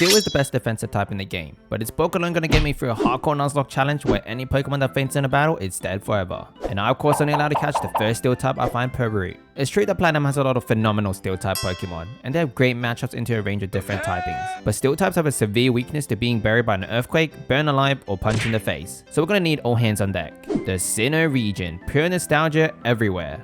still is the best defensive type in the game, but it's Pokemon gonna get me through a Hardcore Nuzlocke challenge where any Pokemon that faints in a battle is dead forever. And I of course only allowed to catch the first Steel type I find per route. It's true that Platinum has a lot of phenomenal Steel type Pokemon, and they have great matchups into a range of different typings, but Steel types have a severe weakness to being buried by an Earthquake, burned alive, or punched in the face, so we're gonna need all hands on deck. The Sinnoh region, pure nostalgia everywhere.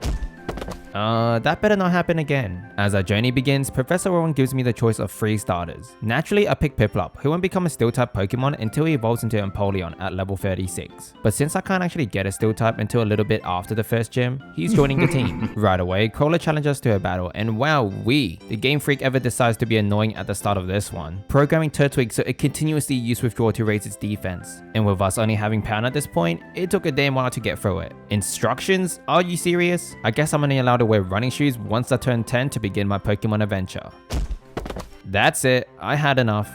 That better not happen again. As our journey begins, Professor Rowan gives me the choice of 3 starters. Naturally, I pick Piplup, who won't become a Steel type Pokemon until he evolves into Empoleon at level 36. But since I can't actually get a Steel type until a little bit after the first gym, he's joining the team. Right away, Crawler challenges us to a battle, and wow, the Game Freak ever decides to be annoying at the start of this one, programming Turtwig so it continuously used Withdraw to raise its defense. And with us only having Pound at this point, it took a damn while to get through it. Instructions? Are you serious? I guess I'm only allowed to wear running shoes once I turn 10 to begin my Pokemon adventure. That's it, I had enough.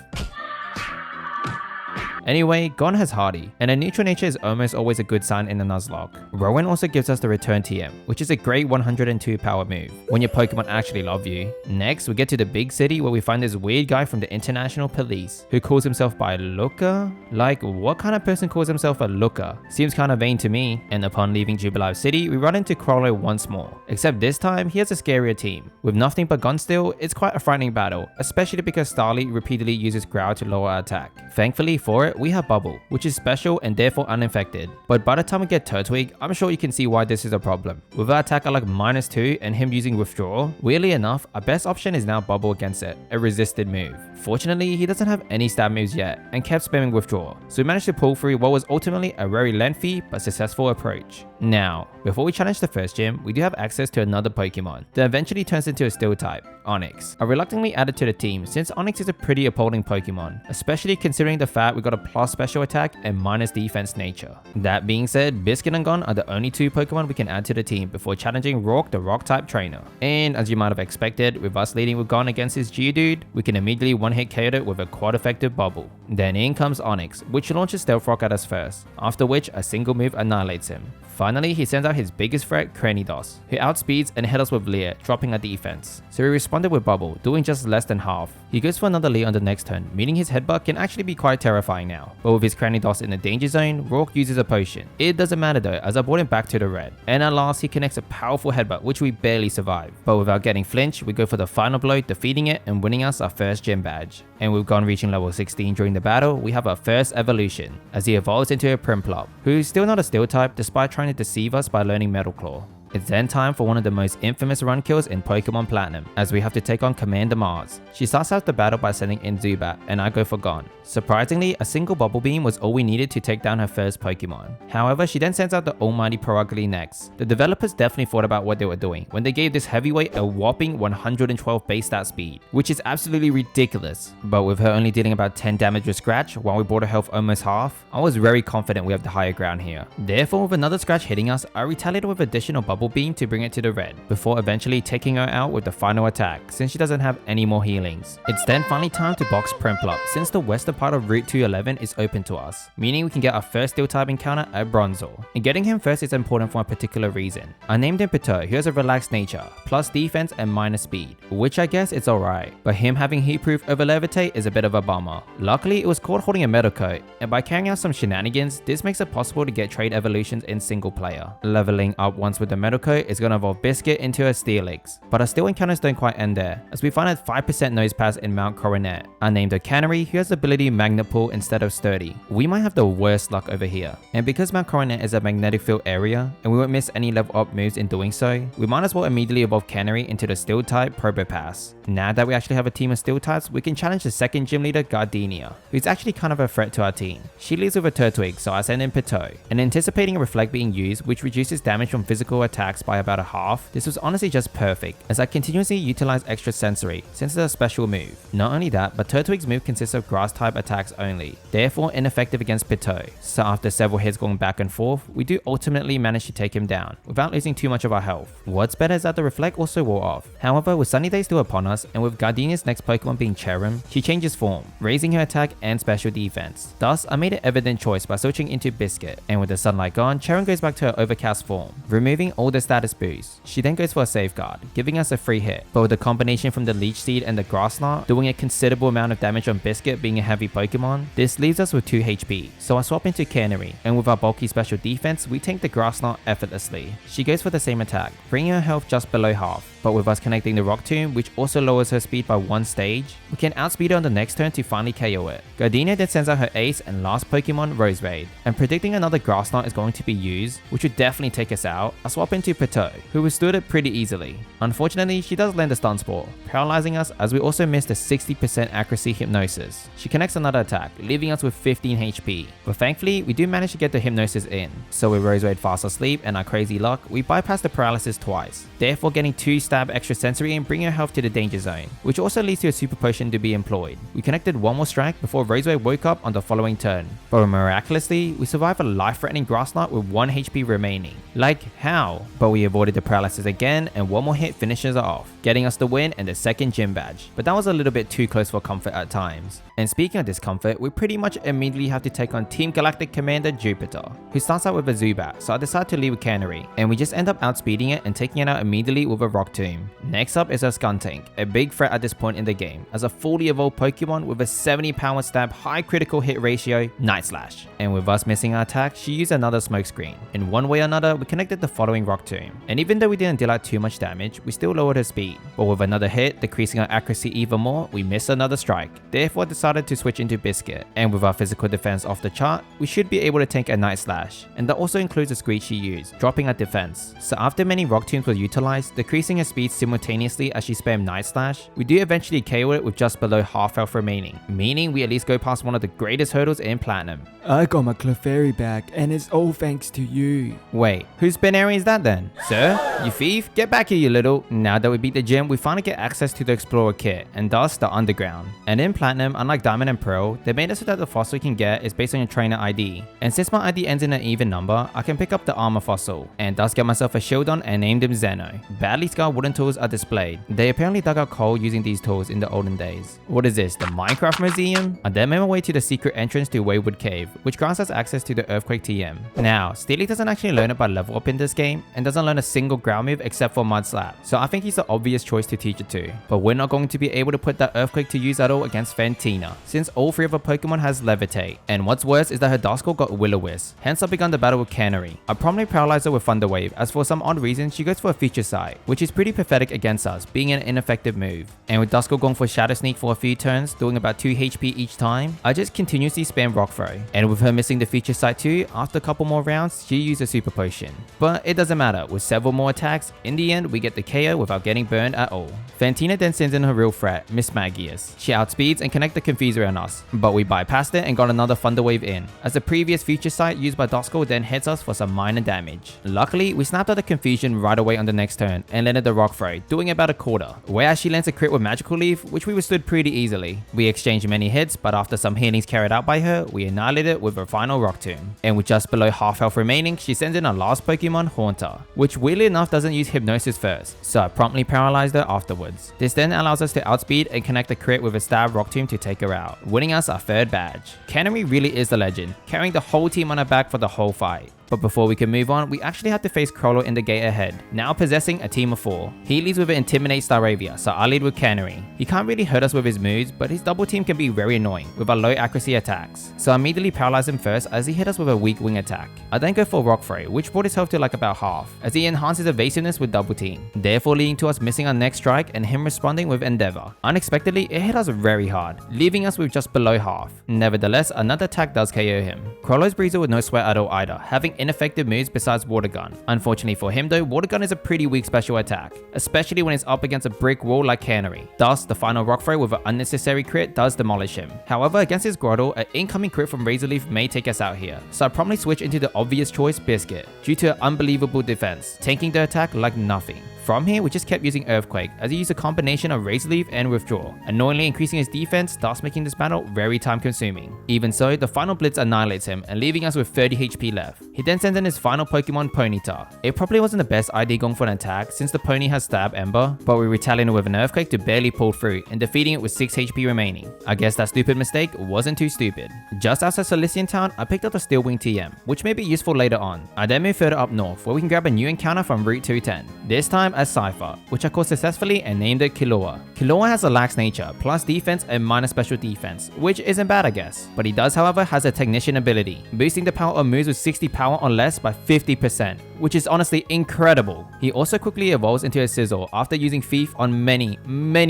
Anyway, Gon has Hardy, and a neutral nature is almost always a good sign in the Nuzlocke. Rowan also gives us the Return TM, which is a great 102 power move, when your Pokemon actually love you. Next, we get to the big city where we find this weird guy from the International Police, who calls himself by Looker? Like, what kind of person calls himself a Looker? Seems kinda vain to me. And upon leaving Jubilife City, we run into Crawler once more, except this time, he has a scarier team. With nothing but Gun Steel, it's quite a frightening battle, especially because Starly repeatedly uses Growl to lower our attack. Thankfully for it, we have Bubble, which is special and therefore uninfected. But by the time we get Turtwig, I'm sure you can see why this is a problem. With our attack at like -2 and him using Withdraw, weirdly enough, our best option is now Bubble against it, a resisted move. Fortunately, he doesn't have any stab moves yet and kept spamming Withdraw, so we managed to pull through what was ultimately a very lengthy but successful approach. Now, before we challenge the first gym, we do have access to another Pokemon that eventually turns into a Steel type, Onix. I reluctantly added to the team since Onix is a pretty appalling Pokemon, especially considering the fact we got a plus special attack and minus defense nature. That being said, Biscuit and Gon are the only 2 Pokemon we can add to the team before challenging Rourke, the Rock type trainer. And as you might have expected, with us leading with Gon against his Geodude, we can immediately one-hit KO it with a quad effective Bubble. Then in comes Onix, which launches Stealth Rock at us first, after which a single move annihilates him. Finally, he sends out his biggest threat, Cranidos, who outspeeds and hit us with Leer, dropping our defense. So we responded with Bubble, doing just less than half. He goes for another Leer on the next turn, meaning his headbutt can actually be quite terrifying now. But with his Cranidos in the danger zone, Rourke uses a potion. It doesn't matter though, as I brought him back to the red. And at last, he connects a powerful headbutt, which we barely survive. But without getting flinched, we go for the final blow, defeating it and winning us our first gym badge. And with Gon reaching level 16 during the battle, we have our first evolution, as he evolves into a Prinplup, who's still not a Steel type despite trying to deceive us by learning Metal Claw. It's then time for one of the most infamous run kills in Pokemon Platinum, as we have to take on Commander Mars. She starts out the battle by sending in Zubat, and I go for Gon. Surprisingly, a single Bubble Beam was all we needed to take down her first Pokemon. However, she then sends out the almighty Pro-Ugly next. The developers definitely thought about what they were doing when they gave this heavyweight a whopping 112 base stat speed, which is absolutely ridiculous. But with her only dealing about 10 damage with Scratch, while we brought her health almost half, I was very confident we have the higher ground here. Therefore, with another Scratch hitting us, I retaliated with additional Bubble Beam to bring it to the red, before eventually taking her out with the final attack, since she doesn't have any more healings. It's then finally time to box Prinplup, since the western part of Route 211 is open to us, meaning we can get our first Steel type encounter at Bronzor. And getting him first is important for a particular reason. I named him Pato, who has a relaxed nature, plus defense and minus speed, which I guess it's alright, but him having heatproof over Levitate is a bit of a bummer. Luckily, it was caught holding a Metal Coat, and by carrying out some shenanigans, this makes it possible to get trade evolutions in single player. Leveling up once with the Metal Coat is gonna evolve Biscuit into a Steelix, but our Steel encounters don't quite end there, as we find a 5% nose pass in Mount Coronet. I named her Canary, who has the ability Magnet Pull instead of Sturdy. We might have the worst luck over here, and because Mount Coronet is a magnetic field area, and we won't miss any level up moves in doing so, we might as well immediately evolve Canary into the Steel type Probopass. Now that we actually have a team of Steel types, we can challenge the second gym leader, Gardenia, who's actually kind of a threat to our team. She leads with a Turtwig, so I send in Pato, and anticipating a Reflect being used, which reduces damage from physical attacks by about a half, this was honestly just perfect, as I continuously utilize extra sensory since it's a special move. Not only that, but Turtwig's move consists of grass type attacks only, therefore ineffective against Pato. So after several hits going back and forth, we do ultimately manage to take him down, without losing too much of our health. What's better is that the Reflect also wore off. However, with Sunny Day still upon us, and with Gardenia's next Pokemon being Cherrim, she changes form, raising her attack and special defense. Thus, I made an evident choice by switching into Biscuit, and with the sunlight gone, Cherrim goes back to her overcast form, removing all the status boost. She then goes for a safeguard, giving us a free hit, but with the combination from the Leech Seed and the Grass Knot doing a considerable amount of damage on Biscuit being a heavy Pokemon, this leaves us with 2 HP, so I swap into Canary, and with our bulky special defense, we tank the Grass Knot effortlessly. She goes for the same attack, bringing her health just below half, but with us connecting the Rock Tomb, which also lowers her speed by 1 stage, we can outspeed her on the next turn to finally KO it. Gardenia then sends out her ace and last Pokemon, Roserade, and predicting another Grass Knot is going to be used, which would definitely take us out, I swap into Pato, who withstood it pretty easily. Unfortunately, she does land a Stun Spore, paralyzing us as we also missed a 60% accuracy Hypnosis. She connects another attack, leaving us with 15 HP, but thankfully we do manage to get the Hypnosis in, so with Roserade fast asleep and our crazy luck, we bypass the paralysis twice, therefore getting 2 stab extra sensory and bringing her health to the danger zone, which also leads to a super potion to be employed. We connected one more strike before Roserade woke up on the following turn, but miraculously, we survive a life-threatening Grass Knot with 1 HP remaining. Like, how? But we avoided the paralysis again and one more hit finishes her off, getting us the win and the second gym badge, but that was a little bit too close for comfort at times. And speaking of discomfort, we pretty much immediately have to take on Team Galactic Commander Jupiter, who starts out with a Zubat, so I decide to leave with Canary, and we just end up outspeeding it and taking it out immediately with a Rock Tomb. Next up is our Skuntank, a big threat at this point in the game, as a fully evolved Pokemon with a 70 power stab, high critical hit ratio, Night Slash. And with us missing our attack, she used another Smokescreen. In one way or another, we connected the following Rock Tomb, and even though we didn't deal out too much damage, we still lowered her speed. But with another hit, decreasing our accuracy even more, we missed another strike, therefore decided to switch into Biscuit, and with our physical defense off the chart, we should be able to tank a Night Slash, and that also includes a Screech she used, dropping our defense. So after many Rock Tombs were utilized, decreasing her speed simultaneously as she spammed Night Slash, we do eventually KO it with just below half health remaining, meaning we at least go past one of the greatest hurdles in Platinum. I got my Clefairy back, and it's all thanks to you. Wait, whose Spinary is that then? Sir? You thief? Get back here, you little. Now that we beat the gym, we finally get access to the Explorer kit, and thus the Underground. And in Platinum, unlike Diamond and Pearl, they made it so that the fossil you can get is based on your trainer ID. And since my ID ends in an even number, I can pick up the armor fossil, and thus get myself a Showdown and named him Zeno. Badly scarred wooden tools are displayed. They apparently dug out coal using these tools in the olden days. What is this, the Minecraft Museum? I then made my way to the secret entrance to Wayward Cave, which grants us access to the Earthquake TM. Now, Steely doesn't actually learn it by level up in this game, and doesn't learn a single ground move except for Mud Slap, so I think he's the obvious choice to teach it to. But we're not going to be able to put that Earthquake to use at all against Fantina, since all 3 of her Pokemon has Levitate, and what's worse is that her Duskull got Will-O-Wisp, hence I began the battle with Canary. I promptly paralyzed her with Thunder Wave, as for some odd reason she goes for a Feature Sight, which is pretty pathetic against us, being an ineffective move. And with Duskull going for Shadow Sneak for a few turns, doing about 2 HP each time, I just continuously spam Rock Throw. And with her missing the Feature Sight too, after a couple more rounds, she used a Super Potion. But it doesn't matter, with several more attacks, in the end we get the KO without getting burned at all. Fantina then sends in her real threat, Miss Magius. She outspeeds and connects the Confuser on us, but we bypassed it and got another Thunder Wave in, as the previous Feature Sight used by Duskull then hits us for some minor damage. Luckily, we snapped out the Confusion right away on the next turn and landed the Rock Throw, doing about a quarter, whereas she lands a crit with Magical Leaf, which we withstood pretty easily. We exchanged many hits, but after some healings carried out by her, we annihilated it with her final Rock Tomb. And with just below half health remaining, she sends in our last Pokemon, Haunter, which weirdly enough doesn't use Hypnosis first, so I promptly paralyzed her afterwards. This then allows us to outspeed and connect the crit with a Stab Rock Tomb to take her out, winning us our 3rd badge. Canary really is the legend, carrying the whole team on her back for the whole fight. But before we can move on, we actually have to face Crollo in the gate ahead, now possessing a team of 4. He leads with an Intimidate Staravia, so I lead with Canary. He can't really hurt us with his moves, but his double team can be very annoying with our low accuracy attacks. So I immediately paralyze him first as he hit us with a weak wing attack. I then go for Rock Throw, which brought his health to like about half, as he enhances evasiveness with double team, therefore leading to us missing our next strike and him responding with Endeavor. Unexpectedly, it hit us very hard, leaving us with just below half. Nevertheless, another attack does KO him. Crollo's Breezer with no sweat at all either, having ineffective moves besides Water Gun. Unfortunately for him though, Water Gun is a pretty weak special attack, especially when it's up against a brick wall like Canary. Thus, the final Rock Throw with an unnecessary crit does demolish him. However, against his Grottle, an incoming crit from Razor Leaf may take us out here, so I promptly switch into the obvious choice, Biscuit, due to her unbelievable defense, tanking the attack like nothing. From here, we just kept using Earthquake as he used a combination of Razor Leaf and Withdraw, annoyingly increasing his defense, thus making this battle very time consuming. Even so, the final Blitz annihilates him and leaving us with 30 HP left. He then sends in his final Pokemon Ponyta. It probably wasn't the best idea going for an attack since the pony has Stab Ember, but we retaliated with an Earthquake to barely pull through and defeating it with 6 HP remaining. I guess that stupid mistake wasn't too stupid. Just outside Celestic Town, I picked up the Steelwing TM, which may be useful later on. I then moved further up north where we can grab a new encounter from Route 210, this time as Scyther, which I caught successfully and named it Killua. Killua has a lax nature, plus defense and minor special defense, which isn't bad I guess, but he does however has a Technician ability, boosting the power of moves with 60 power or less by 50%, which is honestly incredible. He also quickly evolves into a Sizzle after using Thief on many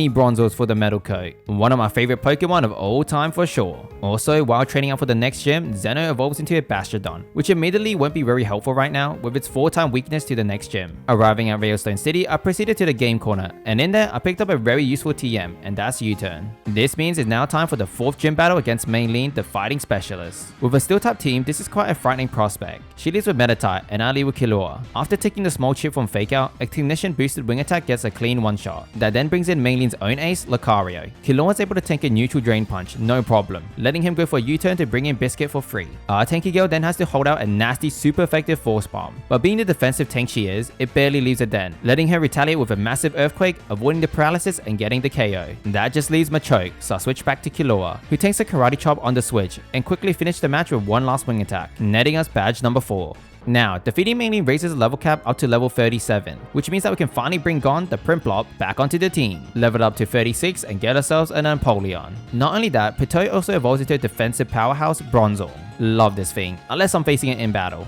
Bronzors for the metal coat. One of my favorite Pokemon of all time for sure. Also, while training out for the next gym, Zeno evolves into a Bastiodon, which admittedly won't be very helpful right now with its 4-time weakness to the next gym. Arriving at Veilstone City, I proceeded to the game corner, and in there I picked up a very useful TM, and that's U-turn. This means it's now time for the 4th gym battle against Mainline, the fighting specialist. With a steel type team, this is quite a frightening prospect. She leads with Meditite and I lead with Killua. After taking the small chip from Fake Out, a Technician boosted wing attack gets a clean one-shot. That then brings in Mainline's own ace, Lucario. Killua is able to tank a neutral Drain Punch, no problem, letting him go for a U-turn to bring in Biscuit for free. Our tanky girl then has to hold out a nasty super effective Force Bomb, but being the defensive tank she is, it barely leaves a dent, letting her retaliate with a massive Earthquake, avoiding the paralysis and getting the KO. That just leaves Machoke, so I switch back to Killua, who takes a Karate Chop on the switch and quickly finish the match with one last wing attack, netting us badge number 4. Now, defeating Mainline raises the level cap up to level 37, which means that we can finally bring Gon, the Primplop, back onto the team, level up to 36 and get ourselves an Empoleon. Not only that, Pitoy also evolves into a defensive powerhouse, Bronzor. Love this thing, unless I'm facing it in battle.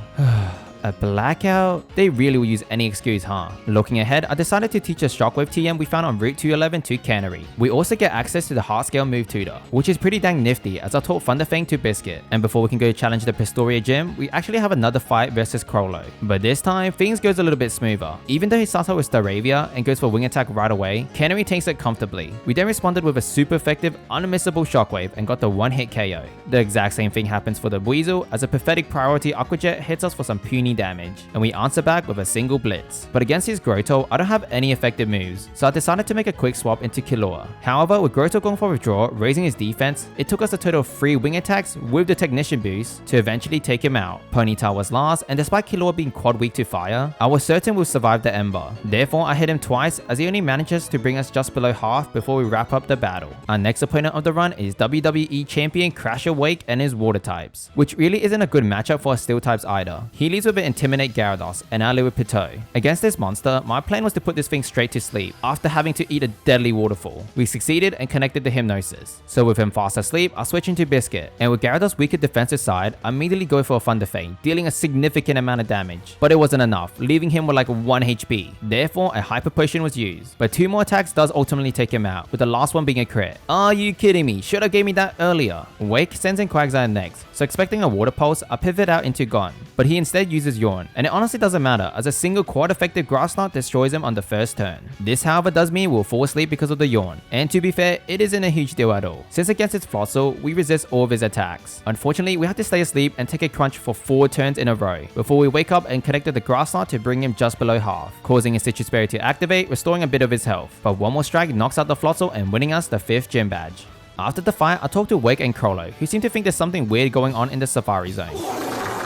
A blackout? They really will use any excuse, huh? Looking ahead, I decided to teach a Shockwave TM we found on Route 211 to Canary. We also get access to the Heart Scale move tutor, which is pretty dang nifty as I taught Thunderfang to Biscuit. And before we can go challenge the Pastoria Gym, we actually have another fight versus Crollo. But this time, things goes a little bit smoother. Even though he starts out with Staravia and goes for wing attack right away, Canary takes it comfortably. We then responded with a super effective, unmissable Shockwave and got the one-hit KO. The exact same thing happens for the Weasel as a pathetic priority Aqua Jet hits us for some puny damage, and we answer back with a single Blitz. But against his Grotto, I don't have any effective moves, so I decided to make a quick swap into Killua. However, with Grotto going for withdraw, raising his defense, it took us a total of 3 wing attacks with the Technician boost to eventually take him out. Ponyta was last, and despite Killua being quad weak to fire, I was certain we'll survive the Ember. Therefore, I hit him twice as he only manages to bring us just below half before we wrap up the battle. Our next opponent of the run is WWE Champion Crasher Wake and his water types, which really isn't a good matchup for steel types either. He leads with an Intimidate Gyarados and I live with Pitoy. Against this monster, my plan was to put this thing straight to sleep after having to eat a deadly waterfall. We succeeded and connected the Hypnosis. So with him fast asleep, I switch into Biscuit, and with Gyarados' weaker defensive side, I immediately go for a Thunderfang, dealing a significant amount of damage. But it wasn't enough, leaving him with like 1 HP. Therefore, a Hyper Potion was used. But 2 more attacks does ultimately take him out, with the last one being a crit. Are you kidding me? Should have gave me that earlier. Wake sends in Quagsire next, so expecting a Water Pulse, I pivot out into Gon. But he instead uses Yawn, and it honestly doesn't matter as a single quad effective Grass Knot destroys him on the first turn. This however does mean we'll fall asleep because of the Yawn, and to be fair, it isn't a huge deal at all, since against its Floatzel, we resist all of his attacks. Unfortunately, we had to stay asleep and take a crunch for 4 turns in a row, before we wake up and connected the Grass Knot to bring him just below half, causing his Citrus Berry to activate, restoring a bit of his health. But one more strike knocks out the Floatzel and winning us the 5th gym badge. After the fight, I talked to Wake and Crollo, who seem to think there's something weird going on in the Safari Zone.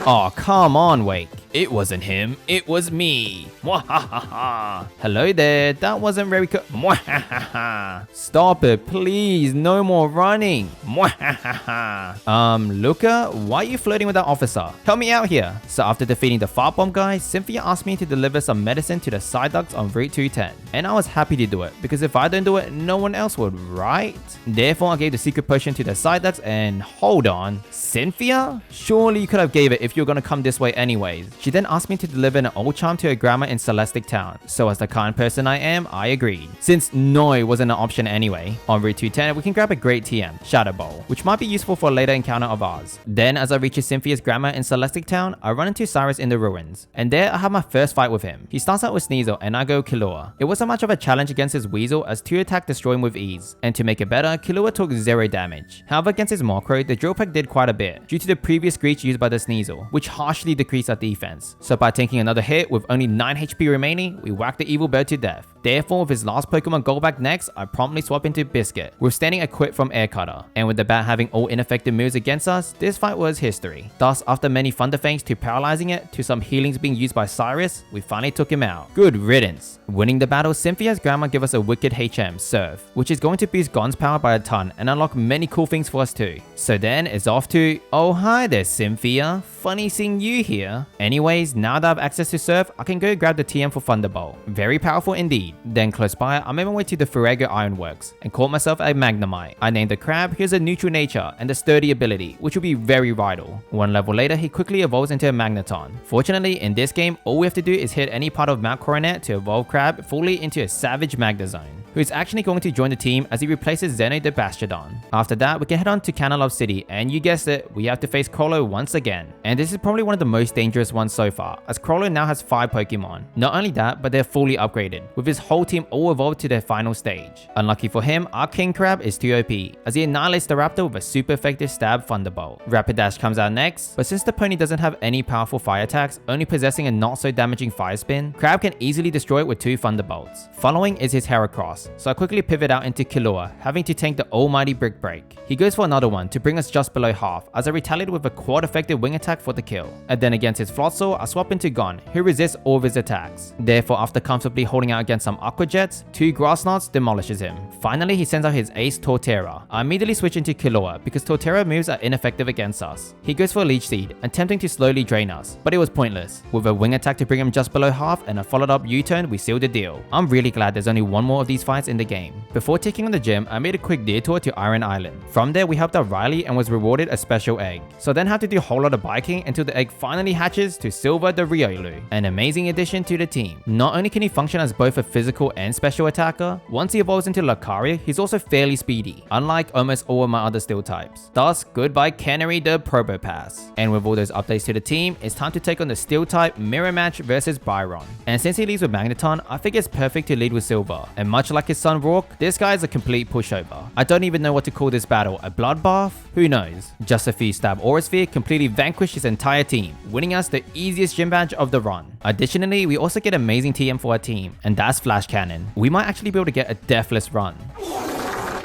Oh, come on, Wake. It wasn't him, it was me. Mwahaha. Hello there, that wasn't very Mwahaha. Stop it, please, no more running. Mwahaha. Luca, why are you flirting with that officer? Help me out here. So after defeating the Fart Bomb guy, Cynthia asked me to deliver some medicine to the Psyducks on Route 210. And I was happy to do it, because if I don't do it, no one else would, right? Therefore, I gave the secret potion to the Psyducks and hold on, Cynthia? Surely you could have gave it if you're gonna come this way anyways. She then asked me to deliver an old charm to her grandma in Celestic Town, so as the kind person I am, I agreed. Since Noi wasn't an option anyway, on Route 210 we can grab a great TM, Shadow Bowl, which might be useful for a later encounter of ours. Then as I reach Cynthia's grandma in Celestic Town, I run into Cyrus in the ruins, and there I have my first fight with him. He starts out with Sneasel and I go Killua. It wasn't much of a challenge against his Weasel as 2 attack destroy him with ease, and to make it better, Killua took 0 damage. However, against his Murkrow, the Drill Peck did quite a bit, due to the previous Screech used by the Sneasel, which harshly decreased our defense. defense. So by taking another hit with only 9 HP remaining, we whack the evil bird to death. Therefore, with his last Pokemon Golbat next, I promptly swap into Biscuit, withstanding a crit from Air Cutter. And with the bat having all ineffective moves against us, this fight was history. Thus, after many Thunderfangs to paralyzing it, to some healings being used by Cyrus, we finally took him out. Good riddance. Winning the battle, Cynthia's grandma gave us a wicked HM, Surf, which is going to boost Gon's power by a ton and unlock many cool things for us too. So then it's off to, oh hi there Cynthia, funny seeing you here. Anyways, now that I have access to Surf, I can go grab the TM for Thunderbolt. Very powerful indeed. Then close by, I made my way to the Fuego Ironworks and caught myself a Magnemite. I named the crab, he has a neutral nature and a sturdy ability, which will be very vital. One level later, he quickly evolves into a Magneton. Fortunately, in this game, all we have to do is hit any part of Mount Coronet to evolve crab fully into a savage Magnezone, who is actually going to join the team as he replaces Zeno the Bastiodon. After that, we can head on to Canalave City, and you guessed it, we have to face Crollo once again. And this is probably one of the most dangerous ones so far, as Crollo now has 5 Pokemon. Not only that, but they're fully upgraded, with his whole team all evolved to their final stage. Unlucky for him, our King Crab is too OP, as he annihilates the Raptor with a super effective stab Thunderbolt. Rapidash comes out next, but since the pony doesn't have any powerful fire attacks, only possessing a not so damaging Fire Spin, Crab can easily destroy it with 2 Thunderbolts. Following is his Heracross, so I quickly pivot out into Killua, having to tank the almighty Brick Break. He goes for another one to bring us just below half, as I retaliate with a quad effective wing attack for the kill. And then against his Floatzel, I swap into Gon, who resists all of his attacks. Therefore, after comfortably holding out against some Aqua Jets, 2 Grass Knots demolishes him. Finally, he sends out his ace Torterra. I immediately switch into Killua because Torterra moves are ineffective against us. He goes for a Leech Seed, attempting to slowly drain us, but it was pointless. With a wing attack to bring him just below half and a followed up U-turn, we sealed the deal. I'm really glad there's only one more of these fights in the game. Before taking on the gym, I made a quick detour to Iron Island. From there, we helped out Riley and was rewarded a special egg. So then had to do a whole lot of biking until the egg finally hatches to Silver the Riolu, an amazing addition to the team. Not only can he function as both a physical and special attacker, once he evolves into Lucario, he's also fairly speedy, unlike almost all of my other steel types. Thus, goodbye Canary the Probopass. And with all those updates to the team, it's time to take on the steel type mirror match versus Byron. And since he leads with Magneton, I think it's perfect to lead with Silver. And much like his son Rourke, this guy is a complete pushover. I don't even know what to call this battle, a bloodbath? Who knows? Just a few stab Aura Sphere completely vanquished his entire team, winning us the easiest gym badge of the run. Additionally, we also get amazing TM for our team, and that's Flash Cannon. We might actually be able to get a deathless run.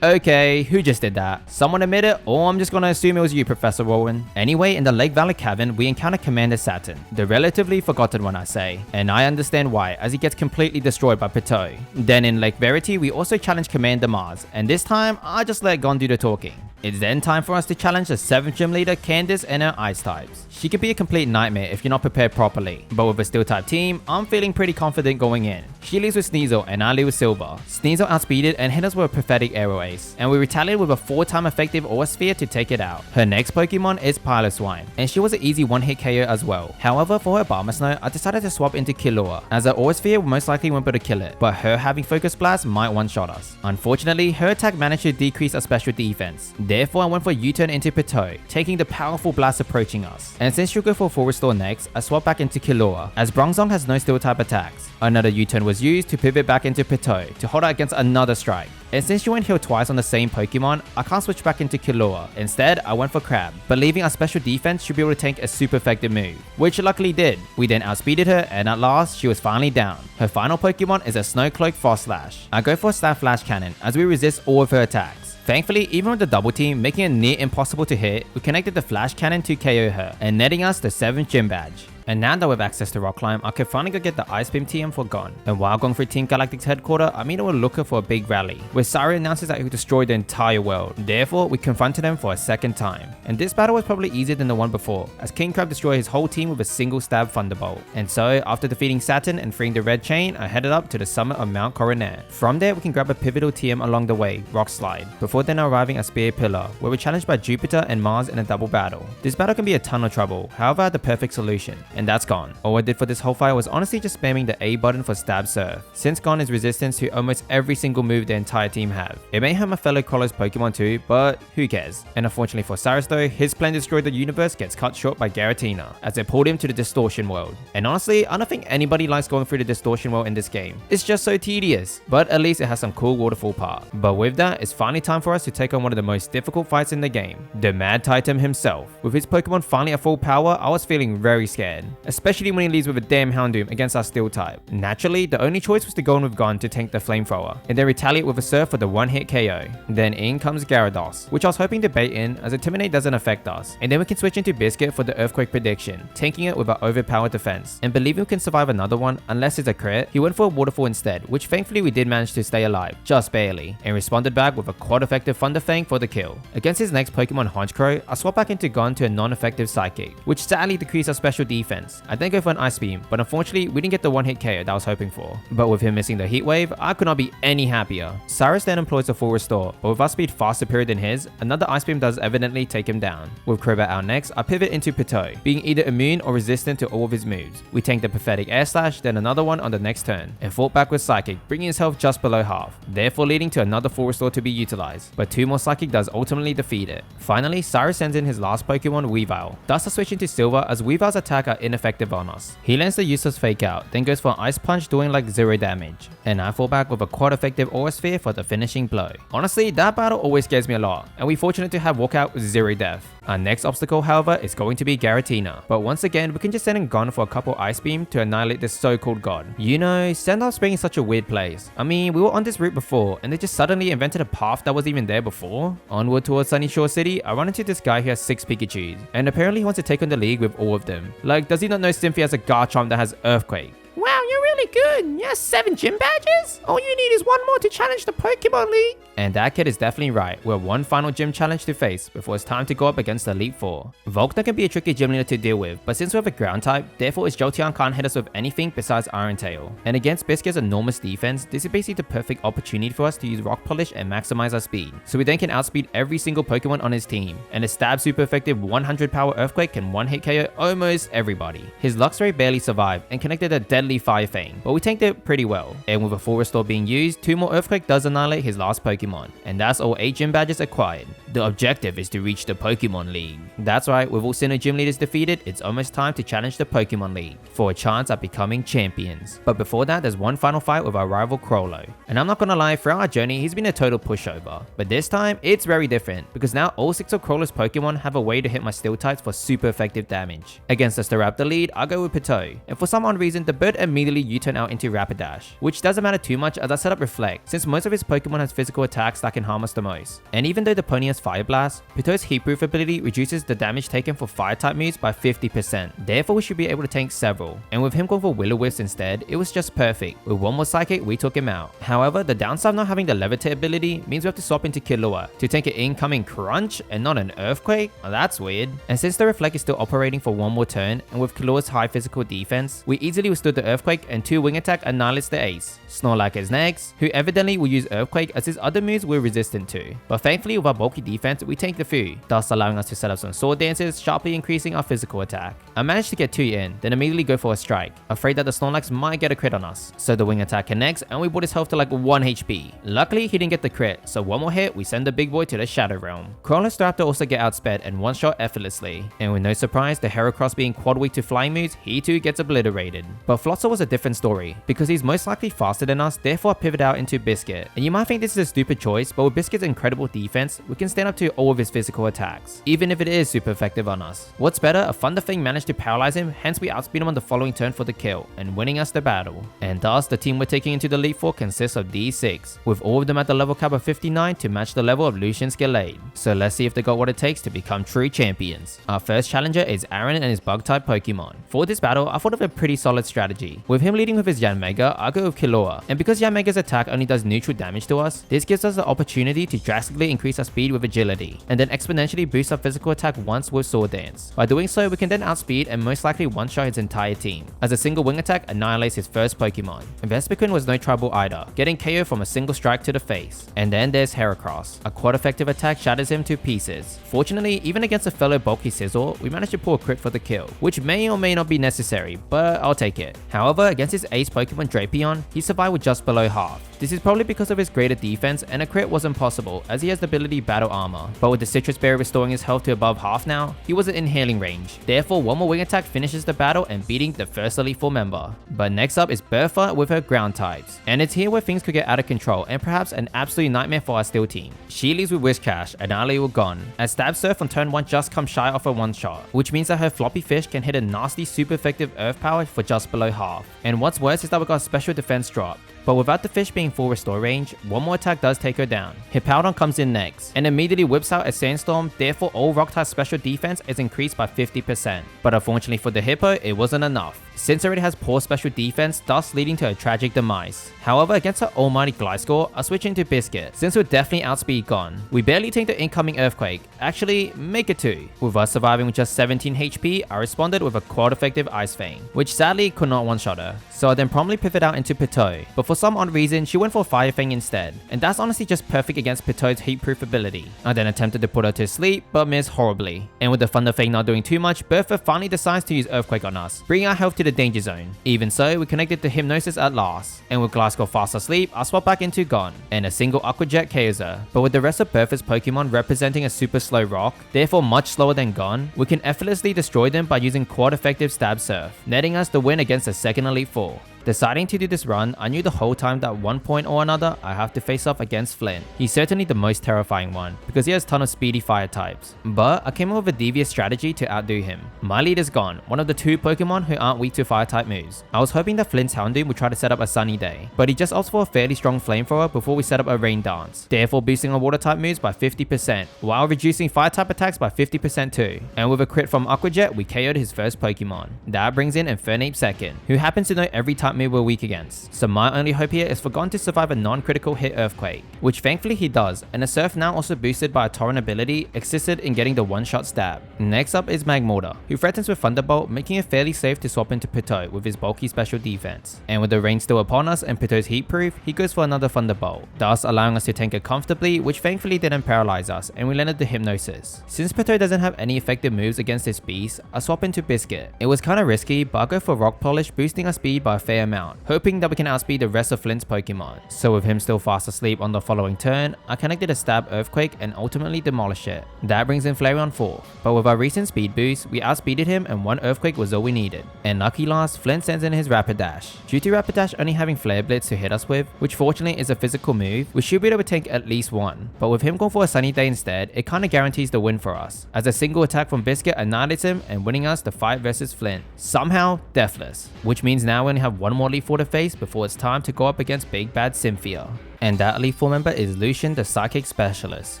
Okay, who just did that? Someone admit it, or I'm just gonna assume it was you, Professor Rowan. Anyway, in the Lake Valley Cavern, we encounter Commander Saturn, the relatively forgotten one I say, and I understand why, as he gets completely destroyed by Pitot. Then in Lake Verity, we also challenge Commander Mars, and this time, I just let Gon do the talking. It's then time for us to challenge the 7th gym leader, Candace, and her ice types. She could be a complete nightmare if you're not prepared properly, but with a steel type team, I'm feeling pretty confident going in. She leads with Sneasel and I lead with Silver. Sneasel outspeeded and hit us with a pathetic Aero Ace, and we retaliated with a 4-time effective Aura Sphere to take it out. Her next Pokemon is Piloswine, and she was an easy one-hit KO as well. However, for her Barmasnow, I decided to swap into Killua, as her Aura Sphere most likely won't be able to kill it, but her having Focus Blast might one-shot us. Unfortunately, her attack managed to decrease our special defense. Therefore, I went for U-turn into Pitot, taking the powerful blast approaching us. And since she'll go for full restore next, I swap back into Killua, as Bronzong has no steel type attacks. Another U-turn was used to pivot back into Pitot to hold out against another strike. And since she went heal twice on the same Pokemon, I can't switch back into Killua. Instead, I went for Crab, believing our special defense should be able to tank a super effective move, which it luckily did. We then outspeeded her, and at last, she was finally down. Her final Pokemon is a Snowcloak Frost Slash. I go for a Stab Flash Cannon, as we resist all of her attacks. Thankfully, even with the double team making it near impossible to hit, we connected the Flash Cannon to KO her, and netting us the 7th gym badge. And now that we have access to Rock Climb, I can finally go get the Ice Beam TM for Gon. And while going through Team Galactic's headquarters, I meet a looker for a big rally, where Sari announces that he will destroy the entire world. Therefore, we confronted him for a second time. And this battle was probably easier than the one before, as King Crab destroyed his whole team with a single stab Thunderbolt. And so, after defeating Saturn and freeing the Red Chain, I headed up to the summit of Mount Coronet. From there, we can grab a pivotal TM along the way, Rock Slide, before then arriving at Spear Pillar, where we're challenged by Jupiter and Mars in a double battle. This battle can be a ton of trouble, however I had the perfect solution, and that's Gon. All I did for this whole fight was honestly just spamming the A button for Stab Surf, since Gon is resistance to almost every single move the entire team have. It may hurt my fellow Crollo's Pokemon too, but who cares? And unfortunately for Cyrus though, his plan to destroy the universe gets cut short by Garatina, as it pulled him to the Distortion World. And honestly, I don't think anybody likes going through the Distortion World in this game. It's just so tedious, but at least it has some cool waterfall part. But with that, it's finally time for us to take on one of the most difficult fights in the game, the Mad Titan himself. With his Pokemon finally at full power, I was feeling very scared. win, especially when he leads with a damn Houndoom against our Steel type. Naturally, the only choice was to go in with Gon to tank the Flamethrower, and then retaliate with a Surf for the one-hit KO. Then in comes Gyarados, which I was hoping to bait in as Intimidate doesn't affect us, and then we can switch into Biscuit for the Earthquake prediction, tanking it with our overpowered defense, and believing we can survive another one unless it's a crit. He went for a Waterfall instead, which thankfully we did manage to stay alive, just barely, and responded back with a quad effective Thunder Fang for the kill. Against his next Pokemon Honchkrow, I swap back into Gon to a non-effective Psychic, which sadly decreased our special defense. I then go for an Ice Beam, but unfortunately we didn't get the one-hit KO that I was hoping for. But with him missing the Heat Wave, I could not be any happier. Cyrus then employs a full restore, but with our speed far superior than his, another Ice Beam does evidently take him down. With Crobat out next, I pivot into Pito, being either immune or resistant to all of his moves. We tank the Pathetic Air Slash, then another one on the next turn, and fought back with Psychic, bringing his health just below half, therefore leading to another full restore to be utilized, but 2 more Psychic does ultimately defeat it. Finally, Cyrus sends in his last Pokemon, Weavile. Thus I switch into Silver as Weavile's attack are ineffective on us. He lands the useless Fake Out, then goes for an Ice Punch doing like 0 damage, and I fall back with a quad effective Aura Sphere for the finishing blow. Honestly, that battle always scares me a lot, and we're fortunate to have walkout with 0 death. Our next obstacle, however, is going to be Garatina, but once again we can just send in Gon for a couple Ice Beam to annihilate this so-called god. You know, Sandal's being such a weird place. I mean, we were on this route before, and they just suddenly invented a path that wasn't even there before. Onward towards Sunyshore City, I run into this guy who has 6 Pikachus, and apparently he wants to take on the league with all of them. Like, does he not know Cynthia has a Garchomp that has Earthquake? Wow, you're really good. You have 7 gym badges? All you need is 1 more to challenge the Pokemon League. And that kid is definitely right. We're 1 final gym challenge to face before it's time to go up against the Elite 4. Volkner can be a tricky gym leader to deal with, but since we have a ground type, therefore his Jolteon can't hit us with anything besides Iron Tail. And against Biscuit's enormous defense, this is basically the perfect opportunity for us to use Rock Polish and maximize our speed. So we then can outspeed every single Pokemon on his team, and his stab super effective 100 power Earthquake can one-hit KO almost everybody. His Luxray barely survived and connected a deadly Fire Fang, but we tanked it pretty well. And with a full restore being used, 2 more Earthquake does annihilate his last Pokemon, and that's all 8 gym badges acquired. The objective is to reach the Pokemon League. That's right, with all Sinnoh gym leaders defeated, it's almost time to challenge the Pokemon League for a chance at becoming champions. But before that, there's one final fight with our rival Crollo. And I'm not gonna lie, throughout our journey, he's been a total pushover. But this time, it's very different, because now all 6 of Crollo's Pokemon have a way to hit my Steel types for super effective damage. Against the Staraptor lead, I go with Pito, and for some odd reason, the bird immediately U-turn out into Rapidash, which doesn't matter too much as I set up Reflect, since most of his Pokemon has physical attacks that can harm us the most. And even though the pony has Fire Blast, Pito's Heatproof ability reduces the damage taken for Fire type moves by 50%, therefore we should be able to tank several. And with him going for Will-O-Wisp instead, it was just perfect. With 1 more Psychic, we took him out. However, the downside of not having the Levitate ability means we have to swap into Killua to tank an incoming Crunch and not an Earthquake. Well, that's weird. And since the Reflect is still operating for 1 more turn, and with Killua's high physical defense, we easily withstood the Earthquake, and 2 Wing Attack annihilates the ace. Snorlax is next, who evidently will use Earthquake as his other moves we're resistant to. But thankfully with our bulky defense, we tanked the few, thus allowing us to set up some sword dances, sharply increasing our physical attack. I managed to get 2 in, then immediately go for a strike, afraid that the Snorlax might get a crit on us. So the Wing Attack connects, and we brought his health to like 1 HP. Luckily he didn't get the crit, so 1 more hit, we send the big boy to the Shadow Realm. Crowler's Staraptor also get outsped and one-shot effortlessly. And with no surprise, the Heracross being quad weak to flying moves, he too gets obliterated. But Floatzel was a different story, because he's most likely faster than us, therefore I pivot out into Biscuit. And you might think this is a stupid choice, but with Biscuit's incredible defense, we can stand up to all of his physical attacks, even if it is super effective on us. What's better, a Thunder Fang managed to paralyze him, hence we outspeed him on the following turn for the kill, and winning us the battle. And thus, the team we're taking into the Elite 4 consists of these 6, with all of them at the level cap of 59 to match the level of Lucian's Gallade. So let's see if they got what it takes to become true champions. Our first challenger is Aaron and his Bug-type Pokemon. For this battle, I thought of a pretty solid strategy. With him leading with his Yanmega, I go with Killua, and because Yanmega's attack only does neutral damage to us, this gives us the opportunity to drastically increase our speed with agility, and then exponentially boost our physical attack once with Sword Dance. By doing so, we can then outspeed and most likely one-shot his entire team, as a single wing attack annihilates his first Pokemon. Vespiquen was no trouble either, getting KO from a single strike to the face. And then there's Heracross. A quad effective attack shatters him to pieces. Fortunately, even against a fellow bulky Scizor, we managed to pull a crit for the kill, which may or may not be necessary, but I'll take it. However, against his ace Pokemon Drapion, he survived with just below half. This is probably because of his greater defense, and a crit wasn't possible as he has the ability Battle Armor. But with the Citrus Berry restoring his health to above half now, he wasn't in healing range. Therefore, one more wing attack finishes the battle and beating the first Elite Four member. But next up is Bertha with her ground types. And it's here where things could get out of control and perhaps an absolute nightmare for our Steel team. She leaves with Whiscash and Ali will gone, as Stab Surf on turn 1 just comes shy off a one shot, which means that her Floppy Fish can hit a nasty super effective Earth power for just below half. And what's worse is that we got special defense drop. But without the fish being full restore range, one more attack does take her down. Hippowdon comes in next, and immediately whips out a Sandstorm, therefore all rock type special defense is increased by 50%. But unfortunately for the Hippo, it wasn't enough, since it already has poor special defense, thus leading to a tragic demise. However, against her almighty Gliscor, I switch into Biscuit, since we're definitely outspeed gone. We barely take the incoming Earthquake, actually make it 2. With us surviving with just 17 HP, I responded with a quad effective Ice Fang, which sadly could not one-shot her, so I then promptly pivot out into Pitot, but for some odd reason she went for Fire Fang instead, and that's honestly just perfect against Pitot's heat-proof ability. I then attempted to put her to sleep, but missed horribly, and with the Thunder Fang not doing too much, Bertha finally decides to use Earthquake on us, bringing our health to the danger zone. Even so, we connected to Hypnosis at last, and with Gliscor fast asleep, I swap back into Gone, and a single Aqua Jet KOs her. But with the rest of Bertha's Pokemon representing a super slow rock, therefore much slower than Gone, we can effortlessly destroy them by using quad effective Stab Surf, netting us the win against the second Elite Four. Deciding to do this run, I knew the whole time that at one point or another, I have to face off against Flint. He's certainly the most terrifying one, because he has a ton of speedy fire types. But I came up with a devious strategy to outdo him. My lead is Gone, one of the 2 Pokemon who aren't weak to fire type moves. I was hoping that Flint's Houndoom would try to set up a Sunny Day, but he just opts for a fairly strong Flamethrower before we set up a Rain Dance, therefore boosting our water type moves by 50%, while reducing fire type attacks by 50% too. And with a crit from Aqua Jet, we KO'd his first Pokemon. That brings in Infernape second, who happens to know every type move we're weak against. So my only hope here is for Gone to survive a non-critical hit Earthquake, which thankfully he does, and a Surf now also boosted by a Torrent ability assisted in getting the one-shot stab. Next up is Magmortar, who threatens with Thunderbolt, making it fairly safe to swap into Pitot with his bulky special defense. And with the rain still upon us and Pitot's heat proof, he goes for another Thunderbolt, thus allowing us to tank it comfortably, which thankfully didn't paralyze us, and we landed the Hypnosis. Since Pitot doesn't have any effective moves against this beast, I swap into Biscuit. It was kinda risky, but I go for Rock Polish, boosting our speed by a fair amount, hoping that we can outspeed the rest of Flint's Pokemon. So with him still fast asleep on the following turn, I connected a Stab Earthquake and ultimately demolished it. That brings in Flareon 4, but with our recent speed boost, we outspeeded him and 1 Earthquake was all we needed. And lucky last, Flint sends in his Rapidash. Due to Rapidash only having Flare Blitz to hit us with, which fortunately is a physical move, we should be able to tank at least 1. But with him going for a Sunny Day instead, it kinda guarantees the win for us, as a single attack from Biscuit annihilates him and winning us the fight versus Flint. Somehow, deathless. Which means now we only have 1 more Elite Four to face before it's time to go up against Big Bad Cynthia. And that Elite Four member is Lucian, the Psychic Specialist,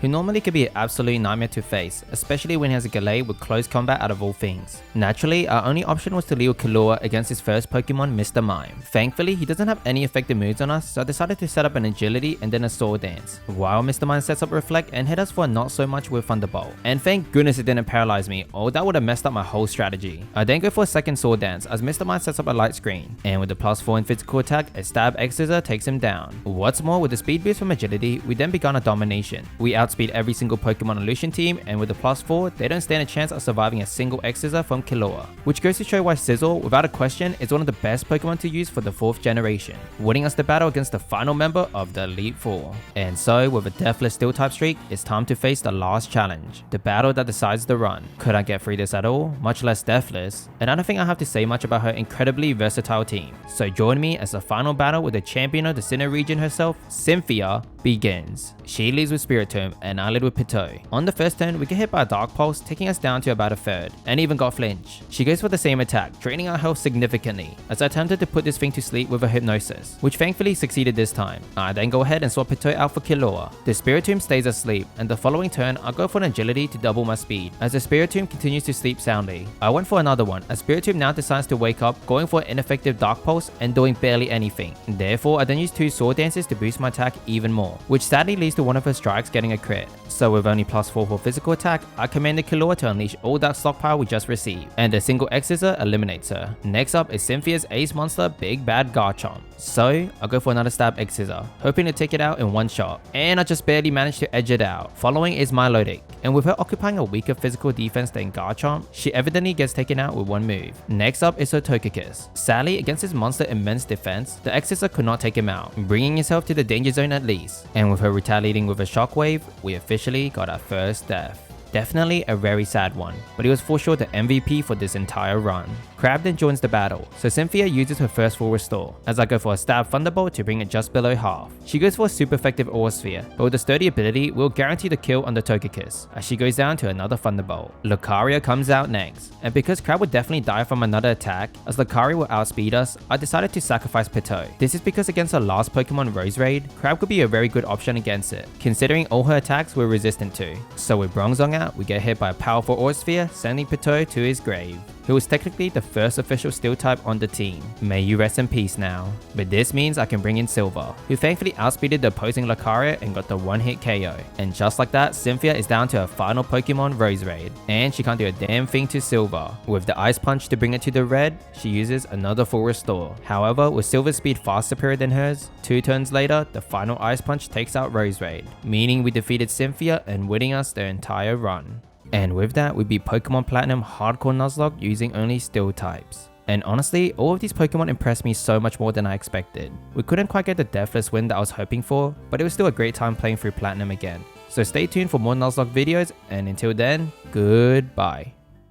who normally can be an absolute nightmare to face, especially when he has a Galate with close combat out of all things. Naturally, our only option was to Leo Killua against his first Pokemon, Mr. Mime. Thankfully, he doesn't have any effective moves on us, so I decided to set up an Agility and then a Sword Dance, while Mr. Mime sets up Reflect and hit us for a not so much with Thunderbolt. And thank goodness it didn't paralyze me, or that would have messed up my whole strategy. I then go for a second Sword Dance as Mr. Mime sets up a Light Screen, and with the +4 in physical attack, a Stab X-Scissor takes him down. What's more, with the speed boost from Agility, we then began a domination. We outspeed every single Pokemon on Lucian team, and with the +4, they don't stand a chance of surviving a single X-Scissor from Killua, which goes to show why Sizzle, without a question, is one of the best Pokemon to use for the 4th generation, winning us the battle against the final member of the Elite Four. And so, with a deathless Steel type streak, it's time to face the last challenge, the battle that decides the run. Could I get through this at all, much less deathless? And I don't think I have to say much about her incredibly versatile team. So join me as the final battle with the champion of the Sinnoh region herself, Cynthia, begins. She leads with Spiritomb and I lead with Pitot. On the first turn, we get hit by a Dark Pulse, taking us down to about a third, and even got Flinch. She goes for the same attack, draining our health significantly, as I attempted to put this thing to sleep with a Hypnosis, which thankfully succeeded this time. I then go ahead and swap Pitot out for Killua. The Spiritomb stays asleep, and the following turn, I go for an Agility to double my speed, as the Spiritomb continues to sleep soundly. I went for another one, as Spiritomb now decides to wake up, going for an ineffective Dark Pulse and doing barely anything. Therefore, I then use 2 Sword Dances to boost my attack even more. more, which sadly leads to one of her strikes getting a crit. So with only +4 for physical attack, I command the Killua to unleash all that stockpile we just received, and a single X-Scissor eliminates her. Next up is Cynthia's ace monster, Big Bad Garchomp. So I'll go for another stab X-Scissor, hoping to take it out in one shot, and I just barely managed to edge it out. Following is Milotic, and with her occupying a weaker physical defense than Garchomp, she evidently gets taken out with one move. Next up is her Togekiss. Sadly, against his monster immense defense, the X-Scissor could not take him out, bringing himself to the danger zone at least, and with her retaliating with a shockwave, we officially got our first death. Definitely a very sad one, but he was for sure the MVP for this entire run. Crab then joins the battle, so Cynthia uses her first full restore, as I go for a stab Thunderbolt to bring it just below half. She goes for a super effective Aura Sphere, but with a sturdy ability, we'll guarantee the kill on the Togekiss, as she goes down to another Thunderbolt. Lucario comes out next, and because Crab would definitely die from another attack, as Lucario will outspeed us, I decided to sacrifice Pitto. This is because against our last Pokemon Rose Raid, Crab could be a very good option against it, considering all her attacks we're resistant to. So with Bronzong out, we get hit by a powerful Aura Sphere, sending Pitto to his grave. He was technically the first official Steel type on the team. May you rest in peace now. But this means I can bring in Silver, who thankfully outspeeded the opposing Lucario and got the one-hit KO. And just like that, Cynthia is down to her final Pokemon Rose Raid, and she can't do a damn thing to Silver. With the Ice Punch to bring it to the red, she uses another full restore. However, with Silver's speed far superior than hers, 2 turns later, the final Ice Punch takes out Rose Raid, meaning we defeated Cynthia and winning us the entire run. And with that, we beat Pokemon Platinum Hardcore Nuzlocke using only Steel types. And honestly, all of these Pokemon impressed me so much more than I expected. We couldn't quite get the deathless win that I was hoping for, but it was still a great time playing through Platinum again. So stay tuned for more Nuzlocke videos, and until then, goodbye.